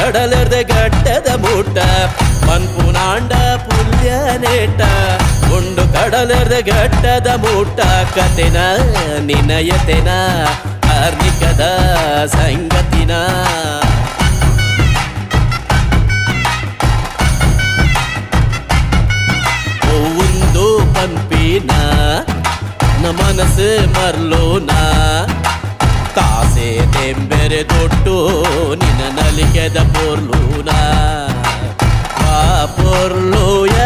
ಕಡಲರ್ದೆ ಗಡ್ಡದ ಮೂಟ ಪನ್ಪುನಾಂಡ ಪುಲ್ಯ ನೇಟ ಉಂಡು ಕಡಲರ್ದೆ ಗಡ್ಡದ ಮೂಟ ಕತೆನ ನಿನಯತೆನ ಕಾರ್ಮಿಕದ ಸಂಗತಿನ ಒಂದು ಪಂಪಿನ ಮನಸ್ಸು ಮರ್ಲೋನ ತಾಸೆ ತೆಂಬೆರೆ ದೊಡ್ಡು ನಿನ್ನ ನಲಿಕೆದ ಪೊರ್ಲೂನ ಆ ಪೊರ್ಲೂಯ